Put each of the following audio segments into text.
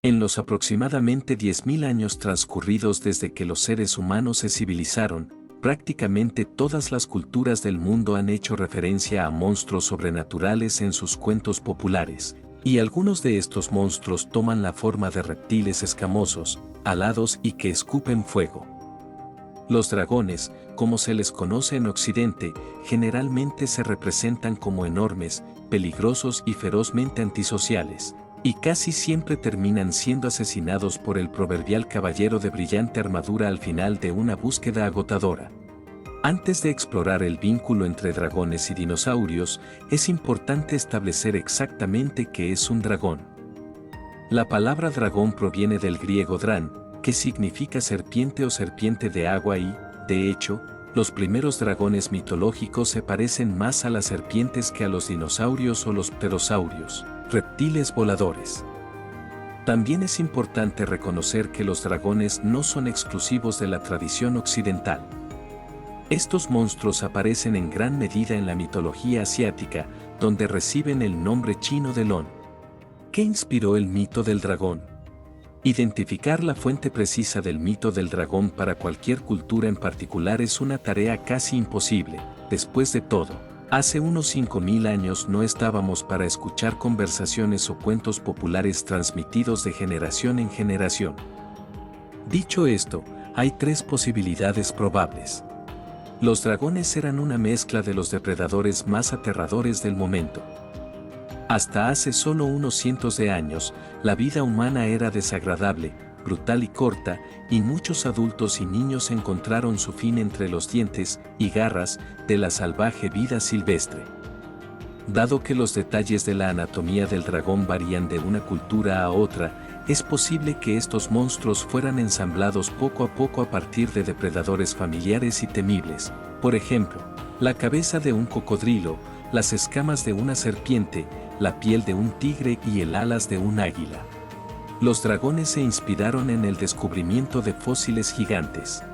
En los aproximadamente 10.000 años transcurridos desde que los seres humanos se civilizaron, prácticamente todas las culturas del mundo han hecho referencia a monstruos sobrenaturales en sus cuentos populares, y algunos de estos monstruos toman la forma de reptiles escamosos, alados y que escupen fuego. Los dragones, como se les conoce en Occidente, generalmente se representan como enormes, peligrosos y ferozmente antisociales, y casi siempre terminan siendo asesinados por el proverbial caballero de brillante armadura al final de una búsqueda agotadora. Antes de explorar el vínculo entre dragones y dinosaurios, es importante establecer exactamente qué es un dragón. La palabra dragón proviene del griego drán, que significa serpiente o serpiente de agua y, de hecho, los primeros dragones mitológicos se parecen más a las serpientes que a los dinosaurios o los pterosaurios, reptiles voladores. También es importante reconocer que los dragones no son exclusivos de la tradición occidental. Estos monstruos aparecen en gran medida en la mitología asiática, donde reciben el nombre chino de Lon. ¿Qué inspiró el mito del dragón? Identificar la fuente precisa del mito del dragón para cualquier cultura en particular es una tarea casi imposible. Después de todo, hace unos 5.000 años no estábamos para escuchar conversaciones o cuentos populares transmitidos de generación en generación. Dicho esto, hay tres posibilidades probables. Los dragones eran una mezcla de los depredadores más aterradores del momento. Hasta hace solo unos cientos de años, la vida humana era desagradable, brutal y corta, y muchos adultos y niños encontraron su fin entre los dientes y garras de la salvaje vida silvestre. Dado que los detalles de la anatomía del dragón varían de una cultura a otra, es posible que estos monstruos fueran ensamblados poco a poco a partir de depredadores familiares y temibles, por ejemplo, la cabeza de un cocodrilo, las escamas de una serpiente, la piel de un tigre y el alas de un águila. Los dragones se inspiraron en el descubrimiento de fósiles gigantes.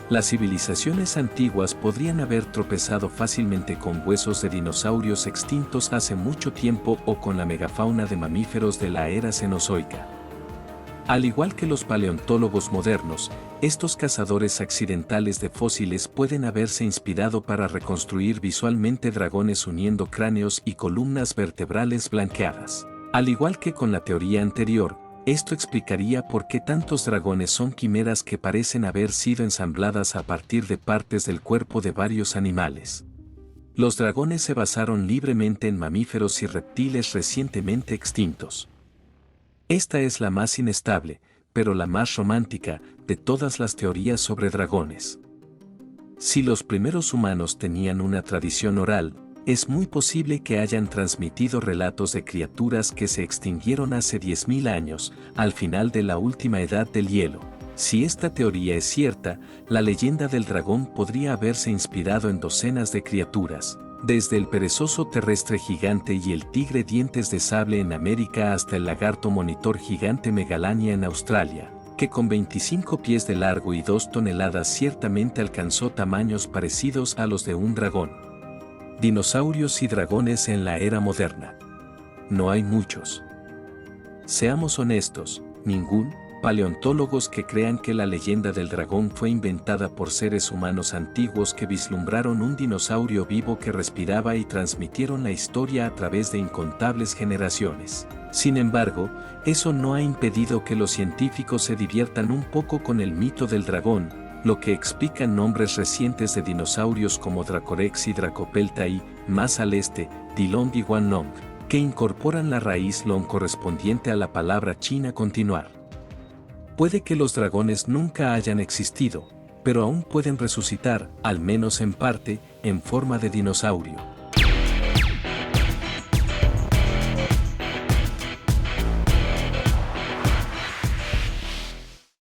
Las civilizaciones antiguas podrían haber tropezado fácilmente con huesos de dinosaurios extintos hace mucho tiempo o con la megafauna de mamíferos de la era cenozoica. Al igual que los paleontólogos modernos, estos cazadores accidentales de fósiles pueden haberse inspirado para reconstruir visualmente dragones uniendo cráneos y columnas vertebrales blanqueadas. Al igual que con la teoría anterior, esto explicaría por qué tantos dragones son quimeras que parecen haber sido ensambladas a partir de partes del cuerpo de varios animales. Los dragones se basaron libremente en mamíferos y reptiles recientemente extintos. Esta es la más inestable, pero la más romántica, de todas las teorías sobre dragones. Si los primeros humanos tenían una tradición oral, es muy posible que hayan transmitido relatos de criaturas que se extinguieron hace 10.000 años, al final de la última edad del hielo. Si esta teoría es cierta, la leyenda del dragón podría haberse inspirado en docenas de criaturas, desde el perezoso terrestre gigante y el tigre dientes de sable en América hasta el lagarto monitor gigante Megalania en Australia, que con 25 pies de largo y 2 toneladas ciertamente alcanzó tamaños parecidos a los de un dragón. Dinosaurios y dragones en la era moderna. No hay muchos. Seamos honestos, ningún. Paleontólogos que crean que la leyenda del dragón fue inventada por seres humanos antiguos que vislumbraron un dinosaurio vivo que respiraba y transmitieron la historia a través de incontables generaciones. Sin embargo, eso no ha impedido que los científicos se diviertan un poco con el mito del dragón, lo que explica nombres recientes de dinosaurios como Dracorex y Dracopelta y, más al este, Dilong y Wanlong, que incorporan la raíz long correspondiente a la palabra china continuar. Puede que los dragones nunca hayan existido, pero aún pueden resucitar, al menos en parte, en forma de dinosaurio.